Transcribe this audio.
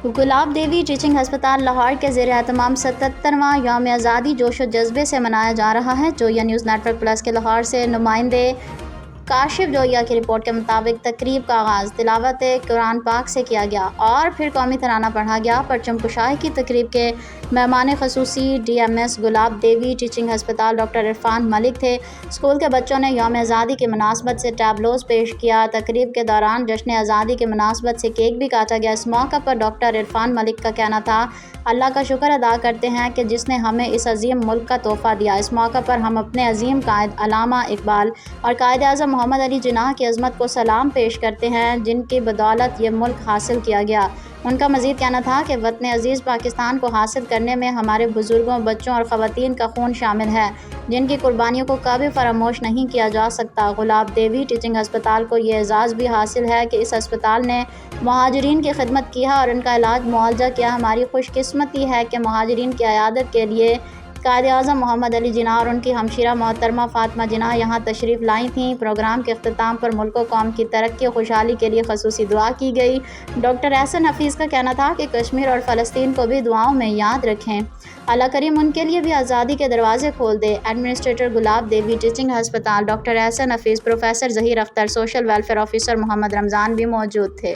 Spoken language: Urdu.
گلاب دیوی ٹیچنگ ہسپتال لاہور کے زیر اہتمام 77واں یوم آزادی جوش و جذبے سے منایا جا رہا ہے۔ جویا نیوز نیٹ ورک پلس کے لاہور سے نمائندے کاشف جویا کی رپورٹ کے مطابق تقریب کا آغاز تلاوت قرآن پاک سے کیا گیا اور پھر قومی ترانہ پڑھا گیا۔ پرچم کشائی کی تقریب کے مہمان خصوصی ڈی ایم ایس گلاب دیوی ٹیچنگ ہسپتال ڈاکٹر عرفان ملک تھے۔ اسکول کے بچوں نے یوم آزادی کی مناسبت سے ٹیبلوز پیش کیا۔ تقریب کے دوران جشن آزادی کی مناسبت سے کیک بھی کاٹا گیا۔ اس موقع پر ڈاکٹر عرفان ملک کا کہنا تھا، اللہ کا شکر ادا کرتے ہیں کہ جس نے ہمیں اس عظیم ملک کا تحفہ دیا۔ اس موقع پر ہم اپنے عظیم قائد علامہ اقبال اور قائد اعظم محمد علی جناح کی عظمت کو سلام پیش کرتے ہیں، جن کی بدولت یہ ملک حاصل کیا گیا۔ ان کا مزید کہنا تھا کہ وطن عزیز پاکستان کو حاصل کرنے میں ہمارے بزرگوں، بچوں اور خواتین کا خون شامل ہے، جن کی قربانیوں کو کبھی فراموش نہیں کیا جا سکتا۔ گلاب دیوی ٹیچنگ ہسپتال کو یہ اعزاز بھی حاصل ہے کہ اس ہسپتال نے مہاجرین کی خدمت کی ہے اور ان کا علاج معالجہ کیا۔ ہماری خوش قسمتی ہے کہ مہاجرین کی عیادت کے لیے قائد اعظم محمد علی جناح اور ان کی ہمشیرہ محترمہ فاطمہ جناح یہاں تشریف لائی تھیں۔ پروگرام کے اختتام پر ملک و قوم کی ترقی و خوشحالی کے لیے خصوصی دعا کی گئی۔ ڈاکٹر احسن حفیظ کا کہنا تھا کہ کشمیر اور فلسطین کو بھی دعاؤں میں یاد رکھیں، اللہ کریم ان کے لیے بھی آزادی کے دروازے کھول دے۔ ایڈمنسٹریٹر گلاب دیوی ٹیچنگ ہسپتال doctor Ahsan Hafeez, professor Zaheer Akhtar, social welfare officer Muhammad Ramzan بھی موجود تھے۔